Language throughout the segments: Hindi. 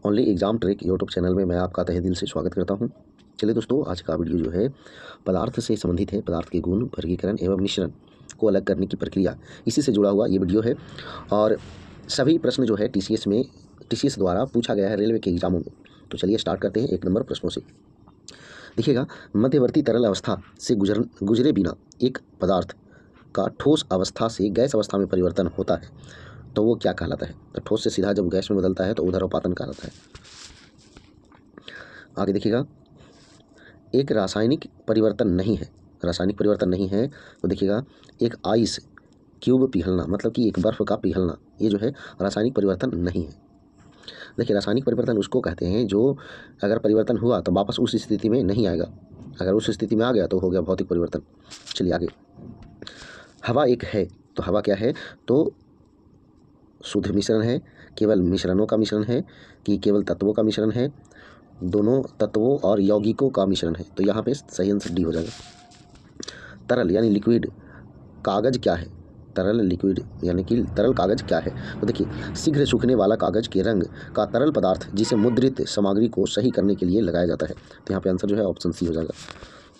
Only exam trick YouTube channel में मैं आपका तहे दिल से स्वागत करता हूं। चलिए दोस्तों, आज का वीडियो जो है पदार्थ से संबंधित है। पदार्थ के गुण, वर्गीकरण एवं मिश्रण को अलग करने की प्रक्रिया, इसी से जुड़ा हुआ ये वीडियो है। और सभी प्रश्न जो है टीसीएस द्वारा पूछा गया है रेलवे के एग्जामों में। तो चलिए स्टार्ट करते हैं 1 नंबर प्रश्नों से। देखिएगा, मध्यवर्ती तरल अवस्था से गुजरे बिना एक पदार्थ का ठोस अवस्था से गैस अवस्था में परिवर्तन होता है तो वो क्या कहलाता है? तो ठोस से सीधा जब गैस में बदलता है तो ऊर्ध्वपातन कहलाता है। आगे देखिएगा, एक रासायनिक परिवर्तन नहीं है। रासायनिक परिवर्तन नहीं है तो देखिएगा, एक आइस क्यूब पिघलना, मतलब कि एक बर्फ़ का पिघलना, ये जो है रासायनिक परिवर्तन नहीं है। देखिए, रासायनिक परिवर्तन उसको कहते हैं जो अगर परिवर्तन हुआ तो वापस उस स्थिति में नहीं आएगा। अगर उस स्थिति में आ गया तो हो गया भौतिक परिवर्तन। चलिए आगे, हवा एक है तो हवा क्या है? तो शुद्ध मिश्रण है, केवल मिश्रणों का मिश्रण है कि केवल तत्वों का मिश्रण है, दोनों तत्वों और यौगिकों का मिश्रण है। तो यहाँ पे सही आंसर डी हो जाएगा। तरल यानी लिक्विड कागज़ क्या है? तरल लिक्विड यानी कि तरल कागज़ क्या है? तो देखिए, शीघ्र सूखने वाला कागज़ के रंग का तरल पदार्थ जिसे मुद्रित सामग्री को सही करने के लिए लगाया जाता है। तो यहाँ पे आंसर जो है ऑप्शन सी हो जाएगा।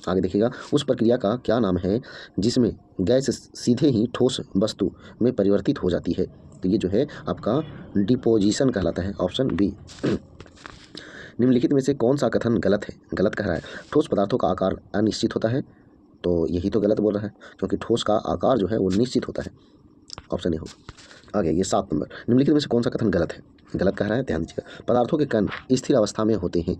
आगे देखिएगा, उस प्रक्रिया का क्या नाम है जिसमें गैस सीधे ही ठोस वस्तु में परिवर्तित हो जाती है? तो ये जो है आपका डिपोजिशन कहलाता है, ऑप्शन बी। निम्नलिखित में से कौन सा कथन गलत है? गलत कह रहा है ठोस पदार्थों का आकार अनिश्चित होता है, तो यही तो गलत बोल रहा है, क्योंकि ठोस का आकार जो है वो निश्चित होता है, ऑप्शन ए होगा। आगे ये 7 नंबर, निम्नलिखित में से कौन सा कथन गलत है? गलत कह रहा है, ध्यान दीजिएगा, पदार्थों के कण स्थिर अवस्था में होते हैं।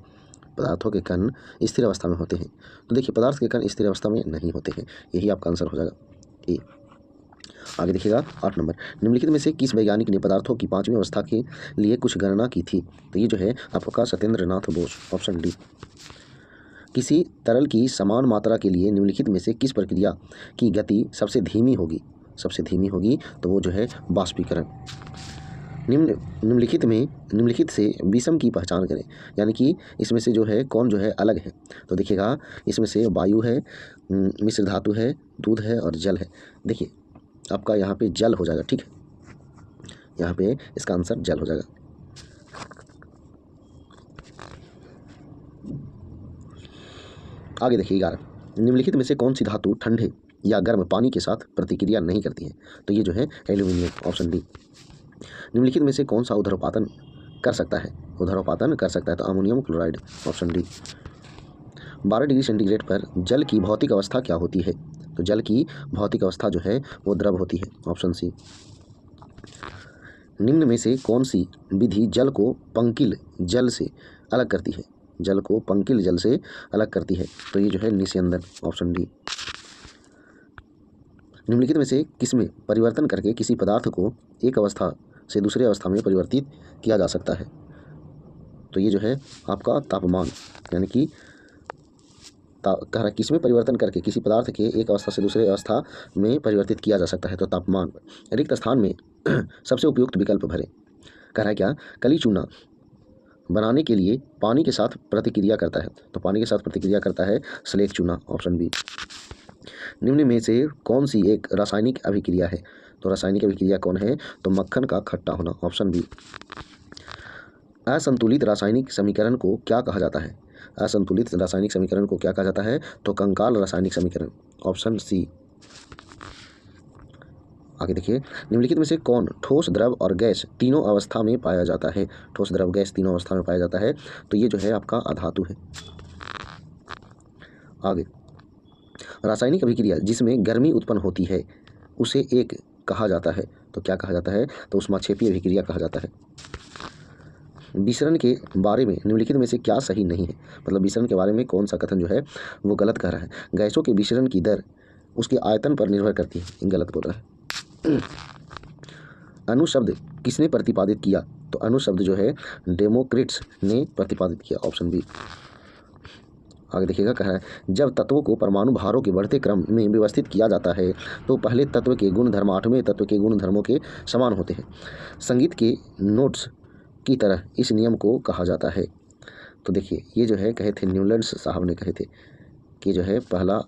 पदार्थों के कण स्थिर अवस्था में होते हैं। तो देखिए, पदार्थ के कण स्थिर अवस्था में नहीं होते हैं, यही आपका आंसर हो जाएगा ए। आगे देखिएगा 8 नंबर, निम्नलिखित में से किस वैज्ञानिक ने पदार्थों की 5वीं अवस्था के लिए कुछ गणना की थी? तो ये जो है आपका सत्येंद्र नाथ बोस, ऑप्शन डी। किसी तरल की समान मात्रा के लिए निम्नलिखित में से किस प्रक्रिया की गति सबसे धीमी होगी? सबसे धीमी होगी तो वो जो है वाष्पीकरण। निम्नलिखित से विषम की पहचान करें, यानी कि इसमें से जो है कौन जो है अलग है? तो देखिएगा, इसमें से वायु है, मिश्र धातु है, दूध है और जल है। देखिए, आपका यहाँ पे जल हो जाएगा, ठीक है, यहाँ पे इसका आंसर जल हो जाएगा। आगे देखिए 11, निम्नलिखित में से कौन सी धातु ठंडे या गर्म पानी के साथ प्रतिक्रिया नहीं करती है? तो ये जो है एल्यूमिनियम, ऑप्शन डी। निम्नलिखित में से कौन सा ऊर्ध्वपातन कर सकता है? ऊर्ध्वपातन कर सकता है तो ammonium chloride, option D. 12 degree centigrade पर जल की भौतिक अवस्था क्या होती है? तो जल की भौतिक अवस्था जो है वो द्रव होती है, ऑप्शन सी। निम्न में से कौन सी विधि जल को पंकिल जल से अलग करती है? जल को पंकिल जल से अलग करती है, तो ये जो है निस्यंदन, ऑप्शन डी। निम्नलिखित में से किसमें परिवर्तन करके किसी पदार्थ को एक अवस्था से दूसरी अवस्था में परिवर्तित किया जा सकता है? तो ये जो है आपका तापमान, यानी कि कह रहा है किसमें परिवर्तन करके किसी पदार्थ के एक अवस्था से दूसरे अवस्था में परिवर्तित किया जा सकता है, तो तापमान। रिक्त स्थान में सबसे उपयुक्त विकल्प भरें। कह रहा है क्या? कली चूना बनाने के लिए पानी के साथ प्रतिक्रिया करता है, तो पानी के साथ प्रतिक्रिया करता है स्लेट चूना, ऑप्शन बी। निम्न में से कौन सी एक रासायनिक अभिक्रिया है? तो रासायनिक अभिक्रिया कौन है? तो मक्खन का खट्टा होना, ऑप्शन बी। असंतुलित रासायनिक समीकरण को क्या कहा जाता है? असंतुलित रासायनिक समीकरण को क्या कहा जाता है? तो कंकाल रासायनिक समीकरण, ऑप्शन सी। आगे देखिए, निम्नलिखित में से कौन ठोस, द्रव और गैस तीनों अवस्था में पाया जाता है? ठोस, द्रव, गैस तीनों अवस्था में पाया जाता है, तो ये जो है आपका अधातु है। आगे, रासायनिक अभिक्रिया जिसमें गर्मी उत्पन्न होती है उसे एक कहा जाता है, तो क्या कहा जाता है? तो ऊष्माक्षेपीय अभिक्रिया कहा जाता है। विसरण के बारे में निम्नलिखित में से क्या सही नहीं है? मतलब विसरण के बारे में कौन सा कथन जो है वो गलत कह रहा है? गैसों के विसरण की दर उसके आयतन पर निर्भर करती है, गलत बोल रहा है। अणु शब्द किसने प्रतिपादित किया? तो अणु शब्द जो है डेमोक्रिट्स ने प्रतिपादित किया, ऑप्शन बी। आगे देखिएगा, कह रहा है जब तत्वों को परमाणु भारों के बढ़ते क्रम में व्यवस्थित किया जाता है तो पहले तत्व के गुणधर्म 8वें तत्व के गुणधर्मों के समान होते हैं। संगीत के नोट्स की तरह इस नियम को कहा जाता है। तो देखिए, ये जो है कहे थे न्यूलैंड्स साहब ने, कहे थे कि जो है पहला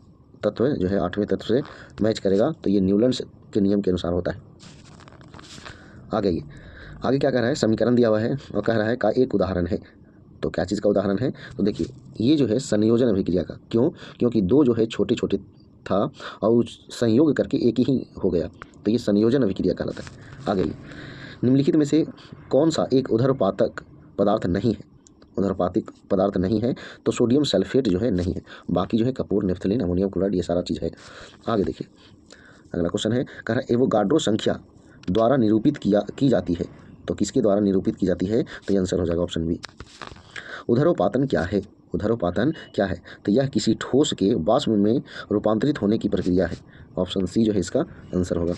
तत्व जो है 8वें तत्व से मैच करेगा, तो ये न्यूलैंड्स के नियम के अनुसार होता है। आगे ये आगे क्या कह रहा है, समीकरण दिया हुआ है और कह रहा है का एक उदाहरण है। तो क्या चीज़ का उदाहरण है, तो देखिए ये जो है संयोजन अभिक्रिया का, क्यों, क्योंकि दो जो है छोटे छोटे था और उस संयोग करके एक ही हो गया, तो ये संयोजन अभिक्रिया कहलाता है। आगे निम्नलिखित में से कौन सा एक उदरपातक पदार्थ नहीं है, उदरपातक पदार्थ नहीं है, तो सोडियम सल्फेट जो है नहीं है, बाकी जो है कपूर, नेफ्थलीन, अमोनियम क्लोराइड ये सारा चीज़ है। आगे देखिए अगला क्वेश्चन है, कह रहा है एवोगाड्रो संख्या द्वारा निरूपित की जाती है, तो किसके द्वारा निरूपित की जाती है, तो ये आंसर हो जाएगा ऑप्शन बी। उदरोपातन क्या है, उदरोपातन क्या है, तो यह किसी ठोस के वाष्प में रूपांतरित होने की प्रक्रिया है, ऑप्शन सी जो है इसका आंसर होगा।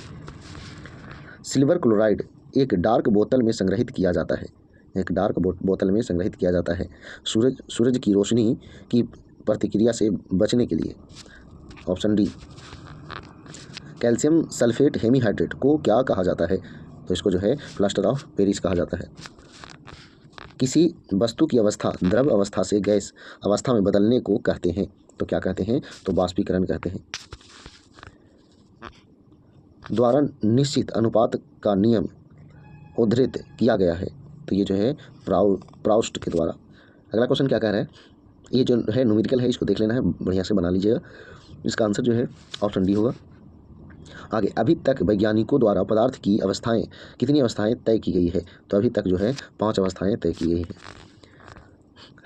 सिल्वर क्लोराइड एक डार्क बोतल में संग्रहित किया जाता है, एक डार्क बोतल में संग्रहित किया जाता है सूरज की रोशनी की प्रतिक्रिया से बचने के लिए, option D. Calcium sulphate hemihydrate को क्या कहा जाता है, तो इसको जो है प्लास्टर ऑफ पेरिस कहा जाता है। किसी वस्तु की अवस्था द्रव अवस्था से गैस अवस्था में बदलने को कहते हैं, तो क्या कहते हैं, तो बाष्पीकरण कहते हैं। द्वारा निश्चित अनुपात का नियम उद्धृत किया गया है, तो ये जो है प्राउस्ट के द्वारा। अगला क्वेश्चन क्या कह रहा है, ये जो है न्यूमेरिकल है, इसको देख लेना है, बढ़िया से बना लीजिएगा। इसका आंसर जो है ऑप्शन डी होगा। आगे अभी तक वैज्ञानिकों द्वारा पदार्थ की अवस्थाएं, कितनी अवस्थाएं तय की गई है, तो अभी तक जो है 5 अवस्थाएं तय की गई हैं।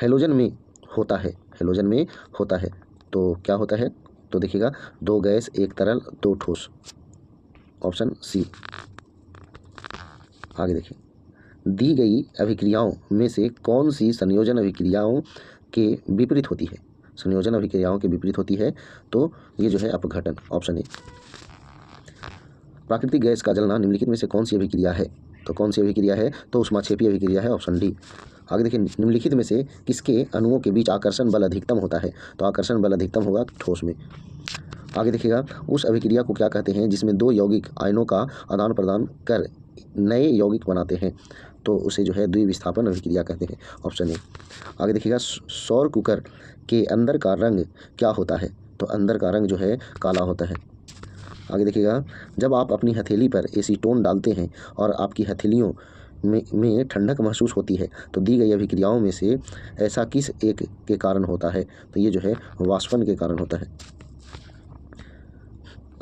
हेलोजन में होता है, हेलोजन में होता है, तो क्या होता है, तो देखिएगा 2 गैस 1 तरल 2 ठोस, ऑप्शन सी। आगे देखिए दी गई अभिक्रियाओं में से कौन सी संयोजन अभिक्रियाओं के विपरीत होती है, संयोजन अभिक्रियाओं के विपरीत होती है, तो ये जो है अपघटन, ऑप्शन ए। प्राकृतिक गैस का जलना निम्नलिखित में से कौन सी अभिक्रिया है, तो कौन सी अभिक्रिया है, तो ऊष्माक्षेपी अभिक्रिया है, ऑप्शन डी। आगे देखिए निम्नलिखित में से किसके अणुओं के बीच आकर्षण बल अधिकतम होता है, तो आकर्षण बल अधिकतम होगा ठोस में। आगे देखिएगा उस अभिक्रिया को क्या कहते हैं जिसमें 2 यौगिक आयनों का आदान प्रदान कर नए यौगिक बनाते हैं, तो उसे जो है द्विविस्थापन अभिक्रिया कहते हैं, ऑप्शन ए। आगे देखिएगा सौर कुकर के अंदर का रंग क्या होता है, तो अंदर का रंग जो है काला होता है। आगे देखिएगा जब आप अपनी हथेली पर एसीटोन डालते हैं और आपकी हथेलियों में ठंडक महसूस होती है, तो दी गई अभिक्रियाओं में से ऐसा किस एक के कारण होता है, तो ये जो है वाष्पन के कारण होता है।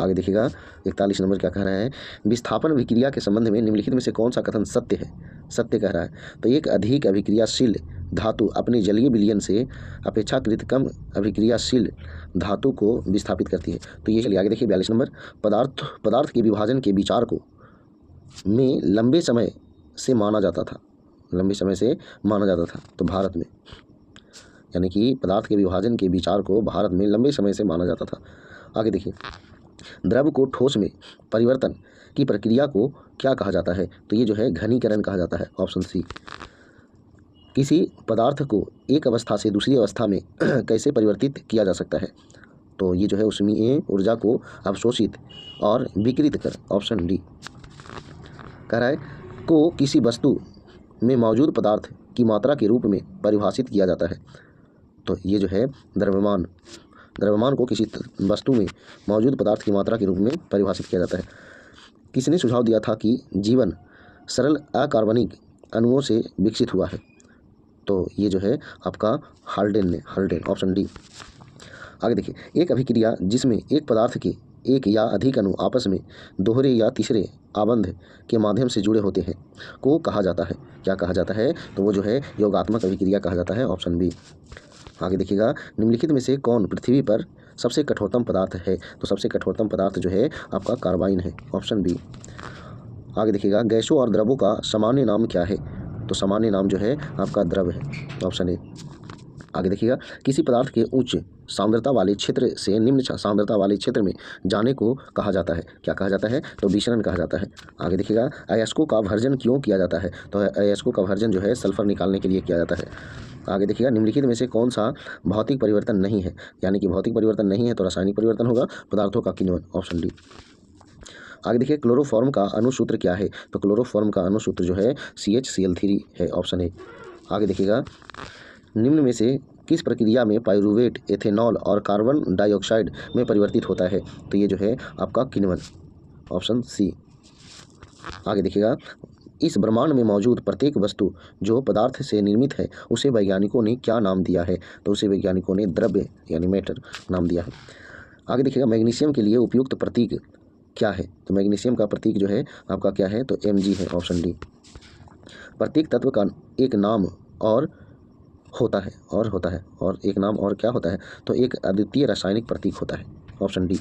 आगे देखिएगा 41 नंबर क्या कह रहा है, विस्थापन अभिक्रिया के संबंध में निम्नलिखित में से कौन सा कथन सत्य है, सत्य कह रहा है, तो एक अधिक अभिक्रियाशील धातु अपने जलीय विलयन से अपेक्षाकृत कम अभिक्रियाशील धातु को विस्थापित करती है, तो ये चलिए आगे देखिए 42 नंबर, पदार्थ के विभाजन के विचार को में लंबे समय से माना जाता था, लंबे समय से माना जाता था, तो भारत में, यानी कि पदार्थ के विभाजन के विचार को भारत में लंबे समय से माना जाता था। आगे देखिए द्रव को ठोस में परिवर्तन की प्रक्रिया को क्या कहा जाता है, तो ये जो है घनीकरण कहा जाता है, ऑप्शन सी। किसी पदार्थ को एक अवस्था से दूसरी अवस्था में कैसे परिवर्तित किया जा सकता है, तो ये जो है ऊष्मीय ऊर्जा को अवशोषित और विकृत कर, ऑप्शन डी। कह रहा है को किसी वस्तु में मौजूद पदार्थ की मात्रा के रूप में परिभाषित किया जाता है, तो ये जो है द्रव्यमान, द्रव्यमान को किसी वस्तु में मौजूद पदार्थ की मात्रा के रूप में परिभाषित किया जाता है। किसने सुझाव दिया था कि जीवन सरल अकार्बनिक अणुओं से विकसित हुआ है, तो ये जो है आपका हाल्डेन ने, हाल्डेन, ऑप्शन डी। आगे देखिए एक अभिक्रिया जिसमें एक पदार्थ के एक या अधिक अणु आपस में दोहरे या तीसरे आबंध के माध्यम से जुड़े होते हैं को कहा जाता है, क्या कहा जाता है, तो वो जो है योगात्मक अभिक्रिया कहा जाता है, ऑप्शन बी। आगे देखिएगा निम्नलिखित में से कौन पृथ्वी पर सबसे कठोरतम पदार्थ है, तो सबसे कठोरतम पदार्थ जो है आपका कार्बाइन है, ऑप्शन बी। आगे देखिएगा गैसों और द्रवों का सामान्य नाम क्या है, तो सामान्य नाम जो है आपका द्रव है, ऑप्शन ए। आगे देखिएगा किसी पदार्थ के उच्च सांद्रता वाले क्षेत्र से निम्न सांद्रता वाले क्षेत्र में जाने को कहा जाता है, क्या कहा जाता है, तो विचरण कहा जाता है। आगे देखिएगा अयस्कों का भर्जन क्यों किया जाता है, तो अयस्कों का भर्जन जो है सल्फर निकालने के लिए किया जाता है। आगे देखिएगा निम्नलिखित में से कौन सा भौतिक परिवर्तन नहीं है, यानी कि भौतिक परिवर्तन नहीं है तो रासायनिक परिवर्तन होगा, पदार्थों का किण्वन, ऑप्शन डी। आगे देखिए क्लोरोफॉर्म का अणुसूत्र क्या है, तो क्लोरोफॉर्म का अणुसूत्र जो है CHCl3 है, ऑप्शन ए। आगे देखिएगा निम्न में से किस प्रक्रिया में पाइरूवेट एथेनॉल और कार्बन डाइऑक्साइड में परिवर्तित होता है, तो ये जो है आपका किण्वन, ऑप्शन सी। आगे देखिएगा इस ब्रह्मांड में मौजूद प्रत्येक वस्तु जो पदार्थ से निर्मित है उसे वैज्ञानिकों ने क्या नाम दिया है? तो उसे वैज्ञानिकों ने द्रव्य यानी मैटर नाम दिया है। आगे देखिएगा, मैग्नीशियम के लिए उपयुक्त प्रतीक क्या है? तो मैग्नीशियम का प्रतीक जो है आपका क्या है? तो Mg है, ऑप्शन डी। प्रत्येक तत्व का एक नाम और होता है और एक नाम और क्या होता है? तो एक अद्वितीय रासायनिक प्रतीक होता है, ऑप्शन डी।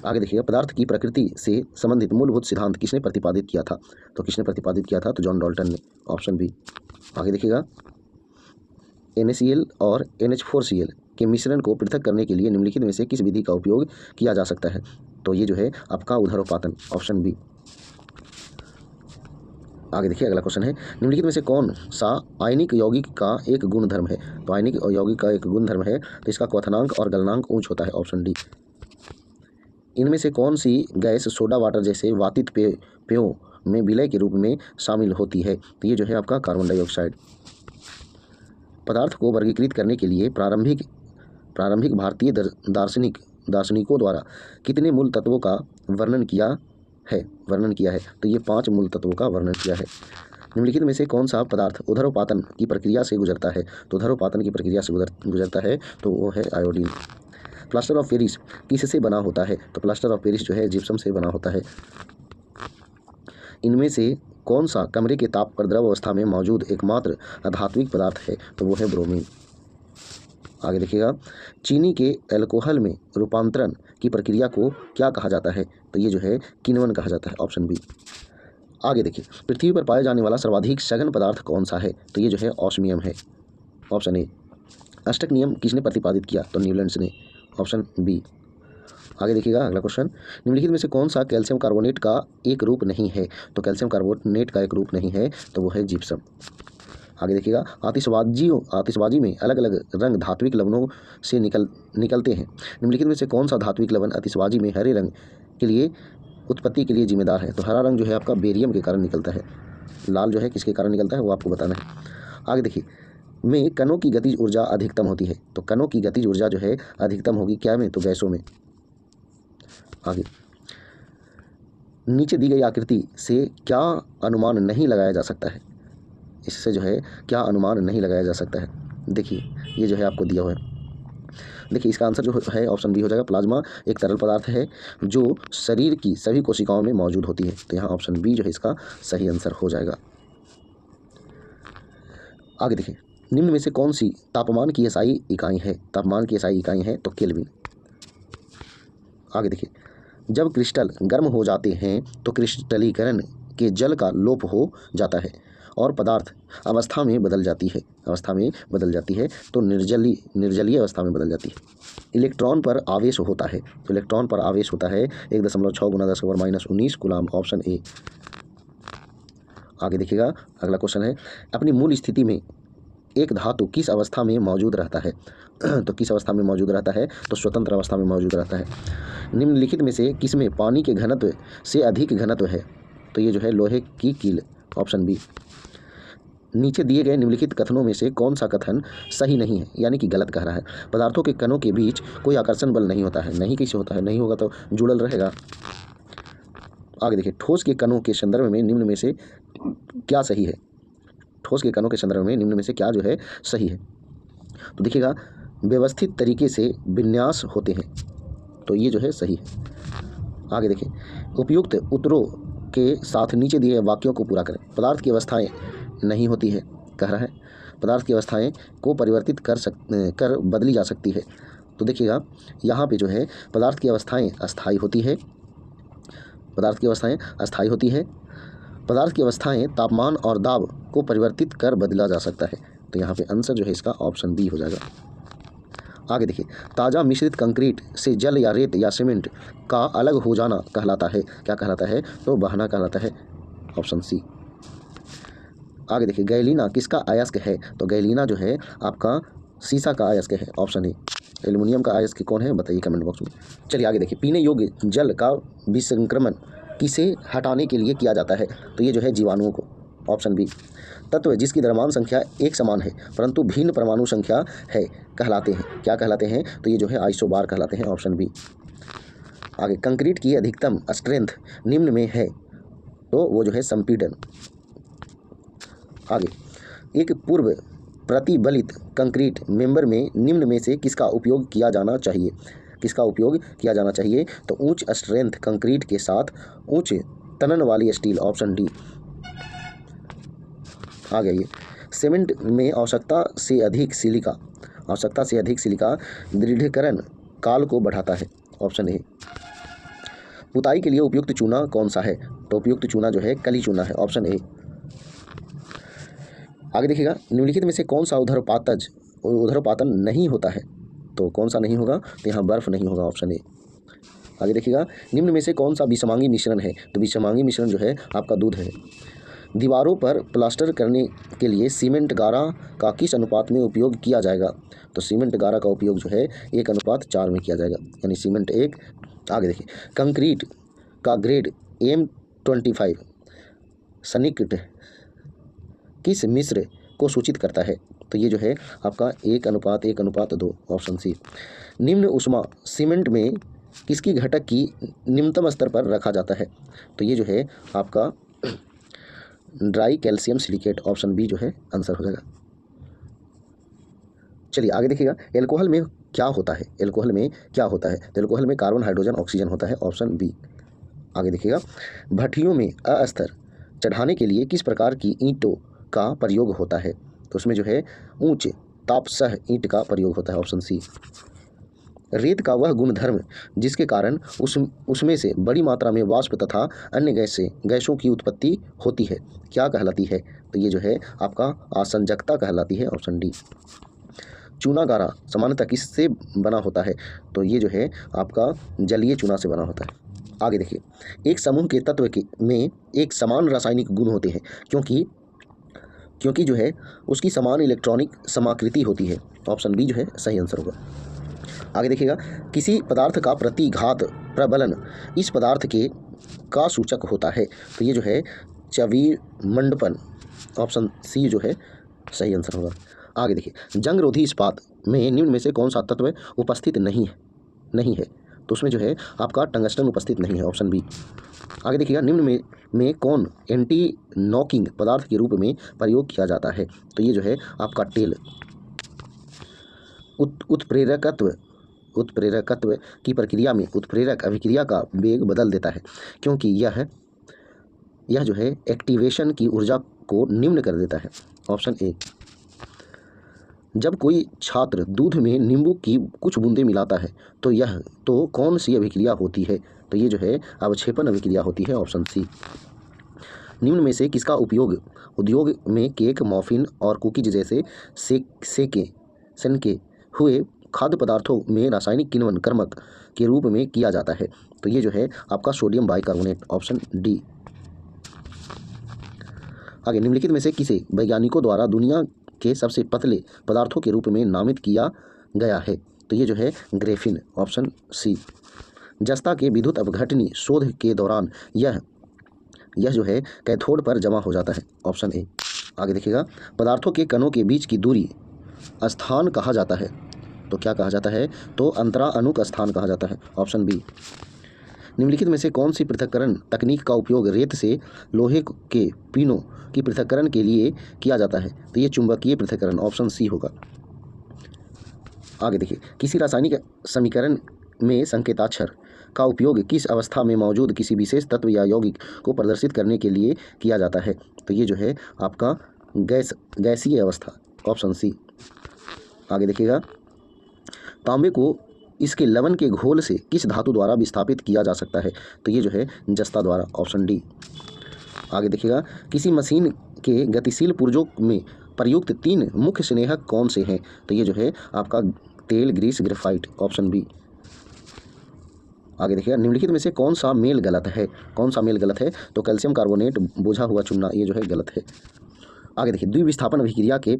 आगे देखिएगा, पदार्थ की प्रकृति से संबंधित मूलभूत सिद्धांत किसने प्रतिपादित किया था? तो किसने प्रतिपादित किया था? तो जॉन डाल्टन ने, ऑप्शन बी। आगे देखिएगा, NaCl और NH4Cl के मिश्रण को पृथक करने के लिए निम्नलिखित में से किस विधि का उपयोग किया जा सकता है? तो ये जो है आपका उदरोपातन, ऑप्शन बी। आगे देखिए, अगला क्वेश्चन है, निम्नलिखित में से कौन सा आयनिक यौगिक का एक गुण धर्म है? तो आयनिक यौगिक का एक गुण धर्म है तो इसका क्वथनांक और गलनांक ऊंच होता है, ऑप्शन डी। इनमें से कौन सी गैस सोडा वाटर जैसे वातित पेयों में विलय के रूप में शामिल होती है? तो ये जो है आपका कार्बन डाइऑक्साइड। पदार्थ को वर्गीकृत करने के लिए प्रारंभिक भारतीय दार्शनिकों द्वारा कितने मूल तत्वों का वर्णन किया है? तो ये 5 मूल तत्वों का वर्णन किया है। निम्नलिखित में से कौन सा पदार्थ उदरोपातन की प्रक्रिया से गुजरता है? तो उदरोपातन की प्रक्रिया से गुजरता है तो वो है आयोडीन। प्लास्टर ऑफ पेरिस किससे बना होता है? तो प्लास्टर ऑफ पेरिस जो है जिप्सम से बना होता है। इनमें से कौन सा कमरे के ताप पर द्रव अवस्था में मौजूद एकमात्र अधात्विक पदार्थ है? तो वो है ब्रोमीन। आगे देखिएगा, चीनी के एल्कोहल में रूपांतरण की प्रक्रिया को क्या कहा जाता है? तो ये जो है किण्वन कहा जाता है, ऑप्शन बी। आगे देखिए, पृथ्वी पर पाया जाने वाला सर्वाधिक सघन पदार्थ कौन सा है? तो ये जो है ऑस्मियम है, ऑप्शन ए। अष्टक नियम किसने प्रतिपादित किया? तो न्यूलैंड्स ने, ऑप्शन बी। आगे देखिएगा, अगला क्वेश्चन, निम्नलिखित में से कौन सा कैल्शियम कार्बोनेट का एक रूप नहीं है? तो कैल्शियम कार्बोनेट का एक रूप नहीं है तो वो है जिप्सम। आगे देखिएगा, आतिशबाजी में अलग अलग रंग धात्विक लवणों से निकलते हैं। निम्नलिखित में से कौन सा धात्विक लवण आतिशबाजी में हरे रंग के लिए उत्पत्ति के लिए जिम्मेदार है? तो हरा रंग जो है आपका बेरियम के कारण निकलता है। लाल जो है किसके कारण निकलता है वो आपको बताना है। आगे देखिए, में कणों की गतिज ऊर्जा अधिकतम होती है। तो कणों की गतिज ऊर्जा जो है अधिकतम होगी क्या में? तो गैसों में। आगे, नीचे दी गई आकृति से क्या अनुमान नहीं लगाया जा सकता है? इससे जो है क्या अनुमान नहीं लगाया जा सकता है? देखिए, ये जो है आपको दिया हुआ है। देखिए, इसका आंसर जो है ऑप्शन बी हो जाएगा। प्लाज्मा एक तरल पदार्थ है जो शरीर की सभी कोशिकाओं में मौजूद होती है। तो यहाँ ऑप्शन बी जो है इसका सही आंसर हो जाएगा। आगे देखिए, निम्न में से कौन सी तापमान की एसआई इकाई है? तापमान की एसआई इकाई है तो केल्विन। आगे देखिए, जब क्रिस्टल गर्म हो जाते हैं तो क्रिस्टलीकरण के जल का लोप हो जाता है और पदार्थ अवस्था में बदल जाती है तो निर्जलीय अवस्था में बदल जाती है। इलेक्ट्रॉन पर आवेश होता है तो इलेक्ट्रॉन पर आवेश होता है 1.6 × 10⁻⁻19 कूलाम, ऑप्शन ए। आगे देखिएगा, अगला क्वेश्चन है, अपनी मूल स्थिति में एक धातु किस अवस्था में मौजूद रहता है? तो किस अवस्था में मौजूद रहता है? तो स्वतंत्र अवस्था में मौजूद रहता है। निम्नलिखित में से किसमें पानी के घनत्व से अधिक घनत्व है? तो ये जो है लोहे की कील, ऑप्शन बी। नीचे दिए गए निम्नलिखित कथनों में से कौन सा कथन सही नहीं है, यानी कि गलत कह रहा है? पदार्थों के कणों के बीच कोई आकर्षण बल नहीं होता है। नहीं कैसे होता है? नहीं होगा तो जुड़ल रहेगा। आगे देखिए, ठोस के कणों के संदर्भ में निम्न में से क्या सही है? ठोस के कणों के संदर्भ में निम्न में से क्या जो है सही है? तो देखिएगा, व्यवस्थित तरीके से विन्यास होते हैं तो ये जो है सही है। आगे देखिए, उपयुक्त उत्तरों के साथ नीचे दिए वाक्यों को पूरा करें। पदार्थ की अवस्थाएं नहीं होती है कह रहा है। पदार्थ की अवस्थाएं को परिवर्तित कर बदली जा सकती है। तो देखिएगा, यहाँ पे जो है पदार्थ की अवस्थाएं अस्थायी होती है। पदार्थ की अवस्थाएं तापमान और दाब को परिवर्तित कर बदला जा सकता है। तो यहाँ पे आंसर जो है इसका ऑप्शन बी हो जाएगा। आगे देखिए, ताज़ा मिश्रित कंक्रीट से जल या रेत या सीमेंट का अलग हो जाना कहलाता है, क्या कहलाता है? तो बहना कहलाता है, ऑप्शन सी। आगे देखिए, गैलीना किसका अयस्क है? तो गैलीना जो है आपका सीसा का अयस्क है, ऑप्शन ए। एल्युमिनियम का अयस्क कौन है बताइए कमेंट बॉक्स में। चलिए आगे देखिए, पीने योग्य जल का विसंक्रमण किसे हटाने के लिए किया जाता है? तो ये जो है जीवाणुओं को, ऑप्शन बी। तत्व जिसकी द्रव्यमान संख्या एक समान है परंतु भिन्न परमाणु संख्या है कहलाते हैं, क्या कहलाते हैं? तो ये जो है आइसोबार कहलाते हैं, ऑप्शन बी। आगे, कंक्रीट की अधिकतम स्ट्रेंथ निम्न में है तो वो जो है संपीड़न, आगे, एक पूर्व प्रतिबलित कंक्रीट मेंबर में निम्न में से किसका उपयोग किया जाना चाहिए? किसका उपयोग किया जाना चाहिए? तो उच्च स्ट्रेंथ कंक्रीट के साथ उच्च तनन वाली स्टील, ऑप्शन डी। आ गया ये। सीमेंट में आवश्यकता से अधिक सिलिका दृढ़ीकरण काल को बढ़ाता है, ऑप्शन ए। पुताई के लिए उपयुक्त चूना कौन सा है? तो उपयुक्त चूना जो है कली चूना है, ऑप्शन ए। आगे देखिएगा, निम्नलिखित में से कौन सा ऊर्ध्वपातन नहीं होता है? तो कौन सा नहीं होगा? तो यहाँ बर्फ नहीं होगा, ऑप्शन ए। आगे देखिएगा, निम्न में से कौन सा विषमांगी मिश्रण है? तो विषमांगी मिश्रण जो है आपका दूध है। दीवारों पर प्लास्टर करने के लिए सीमेंट गारा का किस अनुपात में उपयोग किया जाएगा? तो सीमेंट गारा का उपयोग जो है 1:4 में किया जाएगा, यानी सीमेंट 1। आगे देखिए, कंक्रीट का ग्रेड M25 सन्निकट किस मिश्र को सूचित करता है? तो ये जो है आपका 1:1:2, ऑप्शन सी। निम्न उष्मा सीमेंट में किसकी घटक की निम्नतम स्तर पर रखा जाता है? तो ये जो है आपका dry calcium silicate, option B जो है आंसर हो जाएगा। चलिए आगे देखिएगा, एल्कोहल में क्या होता है? एल्कोहल में क्या होता है? तो एल्कोहल में कार्बन, हाइड्रोजन, ऑक्सीजन होता है, ऑप्शन बी। आगे देखिएगा, भट्टियों में अस्तर चढ़ाने के लिए किस प्रकार की ईंटों का प्रयोग होता है? तो उसमें जो है उच्च तापसह ईंट का प्रयोग होता है, ऑप्शन सी। रेत का वह गुणधर्म जिसके कारण उसमें से बड़ी मात्रा में वाष्प तथा अन्य गैसों की उत्पत्ति होती है, क्या कहलाती है? तो ये जो है आपका आसंजकता कहलाती है, ऑप्शन डी। चूना गारा सामान्यतः किससे बना होता है? तो ये जो है आपका जलीय चूना से बना होता है। आगे देखिए, एक समूह के तत्व में एक समान रासायनिक गुण होते हैं क्योंकि जो है उसकी समान इलेक्ट्रॉनिक समाकृति होती है, ऑप्शन बी जो है सही आंसर होगा। आगे देखिएगा, किसी पदार्थ का प्रतिघात प्रबलन इस पदार्थ का सूचक होता है? तो ये जो है चविमंडपन, ऑप्शन सी जो है सही आंसर होगा। आगे देखिए, जंगरोधी इस्पात में निम्न में से कौन सा तत्व उपस्थित नहीं है? तो उसमें जो है आपका टंगस्टन उपस्थित नहीं है, ऑप्शन बी। आगे देखिएगा, निम्न में कौन एंटी नॉकिंग पदार्थ के रूप में प्रयोग किया जाता है? तो ये जो है आपका टेल। उत्प्रेरकत्व की प्रक्रिया में उत्प्रेरक अभिक्रिया का वेग बदल देता है क्योंकि यह जो है एक्टिवेशन की ऊर्जा को निम्न कर देता है, ऑप्शन ए। जब कोई छात्र दूध में नींबू की कुछ बूंदें मिलाता है तो कौन सी अभिक्रिया होती है? तो ये जो है अवक्षेपण अभिक्रिया होती है, ऑप्शन सी। निम्न में से किसका उपयोग उद्योग में केक, मॉफिन और कुकीज जैसे सनके हुए खाद्य पदार्थों में रासायनिक किण्वन कर्मक के रूप में किया जाता है? तो ये जो है आपका सोडियम बाइकार्बोनेट, ऑप्शन डी। आगे, निम्नलिखित में से किसे वैज्ञानिकों द्वारा दुनिया के सबसे पतले पदार्थों के रूप में नामित किया गया है? तो ये जो है ग्रेफिन, ऑप्शन सी। जस्ता के विद्युत अपघटनी शोध के दौरान यह जो है कैथोड पर जमा हो जाता है, ऑप्शन ए। आगे देखिएगा, पदार्थों के कणों के बीच की दूरी स्थान कहा जाता है? तो क्या कहा जाता है? तो अंतराअणुक स्थान कहा जाता है, ऑप्शन बी। निम्नलिखित में से कौन सी पृथक्करण तकनीक का उपयोग रेत से लोहे के पिनों की पृथक्करण के लिए किया जाता है? तो ये चुंबकीय पृथक्करण, ऑप्शन सी होगा। आगे देखिए, किसी रासायनिक समीकरण में संकेताक्षर का उपयोग किस अवस्था में मौजूद किसी विशेष तत्व या यौगिक को प्रदर्शित करने के लिए किया जाता है? तो ये जो है आपका गैसीय अवस्था, ऑप्शन सी। आगे देखिएगा, तांबे को इसके लवण के घोल से किस धातु द्वारा विस्थापित किया जा सकता है? तो ये जो है जस्ता द्वारा, ऑप्शन डी। आगे देखिएगा, किसी मशीन के गतिशील पुर्जों में प्रयुक्त 3 मुख्य स्नेहक कौन से हैं? तो ये जो है आपका तेल, ग्रीस, ग्रेफाइट, ऑप्शन बी। आगे देखिएगा, निम्नलिखित में से कौन सा मेल गलत है? तो कैल्शियम कार्बोनेट बोझा हुआ चूना, ये जो है गलत है। आगे देखिए, द्विविस्थापन अभिक्रिया के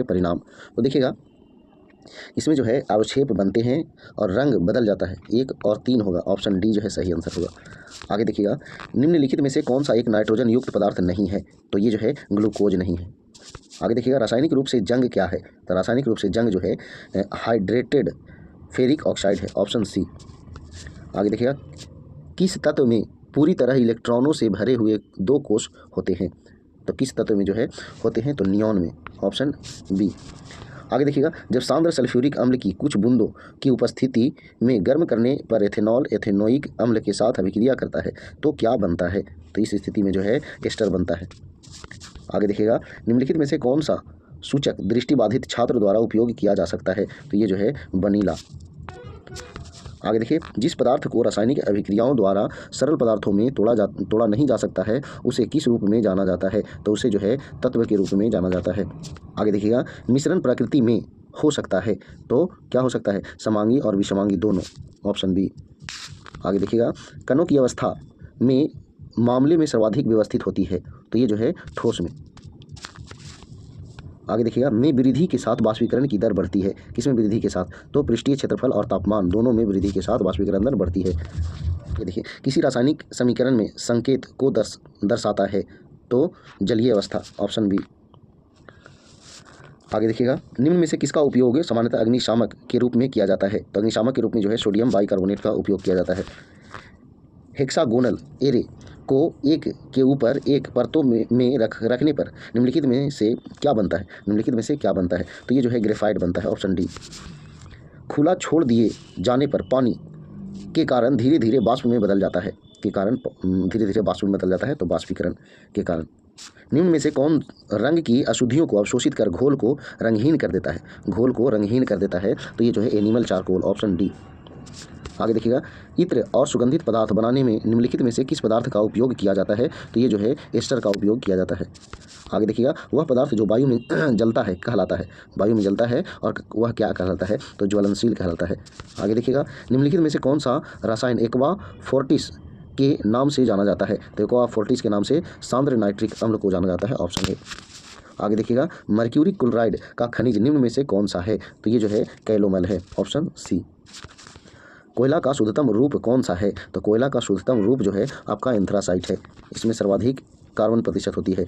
परिणाम तो देखिएगा, इसमें जो है अवक्षेप बनते हैं और रंग बदल जाता है, 1 और 3 होगा, ऑप्शन डी जो है सही आंसर होगा। आगे देखिएगा, निम्नलिखित में से कौन सा एक नाइट्रोजन युक्त पदार्थ नहीं है? तो ये जो है ग्लूकोज नहीं है। आगे देखिएगा, रासायनिक रूप से जंग क्या है? तो रासायनिक रूप से जंग जो है हाइड्रेटेड फेरिक ऑक्साइड है, ऑप्शन सी। आगे देखिएगा, किस तत्व में पूरी तरह इलेक्ट्रॉनों से भरे हुए 2 कोष होते हैं? तो किस तत्व में जो है होते हैं, तो नियॉन में, ऑप्शन बी। आगे देखिएगा, जब सांद्र सल्फ्यूरिक अम्ल की कुछ बूंदों की उपस्थिति में गर्म करने पर एथेनॉल एथेनोइक अम्ल के साथ अभिक्रिया करता है तो क्या बनता है, तो इस स्थिति में जो है एस्टर बनता है। आगे देखिएगा, निम्नलिखित में से कौन सा सूचक दृष्टिबाधित छात्र द्वारा उपयोग किया जा सकता है, तो ये जो है वनीला। आगे देखिए, जिस पदार्थ को रासायनिक अभिक्रियाओं द्वारा सरल पदार्थों में तोड़ा नहीं जा सकता है उसे किस रूप में जाना जाता है, तो उसे जो है तत्व के रूप में जाना जाता है। आगे देखिएगा, मिश्रण प्रकृति में हो सकता है तो क्या हो सकता है, समांगी और विषमांगी दोनों, ऑप्शन बी। आगे देखिएगा, कणों की अवस्था में मामले में सर्वाधिक व्यवस्थित होती है, तो ये जो है ठोस में। आगे देखिएगा, में वृद्धि के साथ वाष्पीकरण की दर बढ़ती है, किसमें वृद्धि के साथ, तो पृष्ठीय क्षेत्रफल और तापमान दोनों में वृद्धि के साथ वाष्पीकरण दर बढ़ती है। ये देखिए, किसी रासायनिक समीकरण में संकेत को दर्शाता है तो जलीय अवस्था, ऑप्शन बी। आगे देखिएगा, निम्न में से किसका उपयोग सामान्यतः अग्निशामक के रूप में किया जाता है, तो अग्निशामक के रूप में जो है सोडियम बाइकार्बोनेट का उपयोग किया जाता है। हेक्सागोनल एरे को एक के ऊपर एक परतों में रखने पर निम्नलिखित में से क्या बनता है, निम्नलिखित में से क्या बनता है, तो ये जो है ग्रेफाइट बनता है, ऑप्शन डी। खुला छोड़ दिए जाने पर पानी के कारण धीरे धीरे वाष्प में बदल जाता है, के कारण धीरे धीरे वाष्प में बदल जाता है, तो वाष्पीकरण के कारण। निम्न में से कौन रंग की अशुद्धियों को अवशोषित कर घोल को रंगहीन कर देता है, घोल को रंगहीन कर देता है, तो ये जो है एनिमल चारकोल, ऑप्शन डी। आगे देखिएगा, इत्र और सुगंधित पदार्थ बनाने में निम्नलिखित में से किस पदार्थ का उपयोग किया जाता है, तो ये जो है एस्टर का उपयोग किया जाता है। आगे देखिएगा, वह पदार्थ जो वायु में जलता है कहलाता है, वायु में जलता है और वह क्या कहलाता है, तो ज्वलनशील कहलाता है। आगे देखिएगा, निम्नलिखित में से कौन सा रसायन एक्वा फोर्टिस के नाम से जाना जाता है, तो एक्वा फोर्टिस के नाम से सांद्र नाइट्रिक अम्ल को जाना जाता है, ऑप्शन ए। आगे देखिएगा, मर्क्यूरी क्लोराइड का खनिज निम्न में से कौन सा है, तो ये जो है कैलोमल है, ऑप्शन सी। कोयला का शुद्धतम रूप कौन सा है, तो कोयला का शुद्धतम रूप जो है आपका एंथ्रासाइट है, इसमें सर्वाधिक कार्बन प्रतिशत होती है।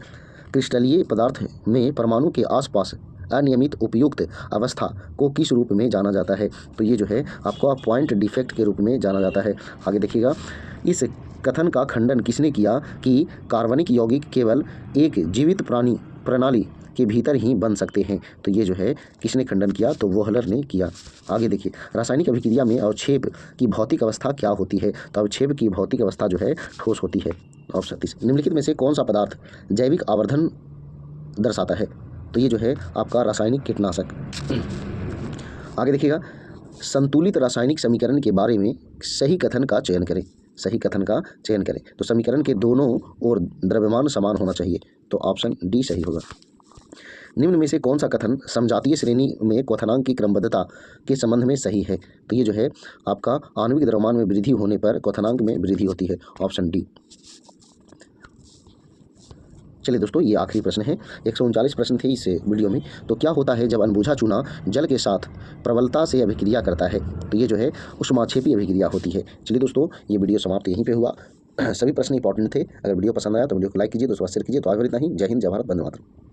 क्रिस्टलीय पदार्थ में परमाणु के आसपास अनियमित उपयुक्त अवस्था को किस रूप में जाना जाता है, तो ये जो है आपका पॉइंट डिफेक्ट के रूप में जाना जाता है। आगे देखिएगा, इस कथन का खंडन किसने किया कि कार्बनिक यौगिक केवल एक जीवित प्रणाली के भीतर ही बन सकते हैं, तो ये जो है किसने खंडन किया, तो वोहलर ने किया। आगे देखिए, रासायनिक अभिक्रिया में अवक्षेप की भौतिक अवस्था क्या होती है, तो अवक्षेप की भौतिक अवस्था जो है ठोस होती है, ऑप्शन 30। निम्नलिखित में से कौन सा पदार्थ जैविक आवर्धन दर्शाता है, तो ये जो है आपका रासायनिक कीटनाशक। आगे देखिएगा, संतुलित रासायनिक समीकरण के बारे में सही कथन का चयन करें, सही कथन का चयन करें, तो समीकरण के दोनों ओर द्रव्यमान समान होना चाहिए, तो ऑप्शन डी सही होगा। निम्न में से कौन सा कथन समजातीय श्रेणी में क्वथनांक की क्रमबद्धता के संबंध में सही है, तो ये जो है आपका आणविक द्रव्यमान में वृद्धि होने पर क्वथनांक में वृद्धि होती है, ऑप्शन डी। चलिए दोस्तों, ये आखिरी प्रश्न है। 139 प्रश्न थे इस वीडियो में। तो क्या होता है जब अनबुझा चूना जल के साथ प्रबलता से अभिक्रिया करता है, तो ये जो है ऊष्माक्षेपी अभिक्रिया होती है। चलिए दोस्तों, ये वीडियो समाप्त यहीं पे हुआ। सभी प्रश्न इंपॉर्टेंट थे। अगर वीडियो पसंद आया तो वीडियो को लाइक कीजिए, दोस्तों शेयर कीजिए। तो आगे इतना ही। जय हिंद, जय भारत, वंदे मातरम।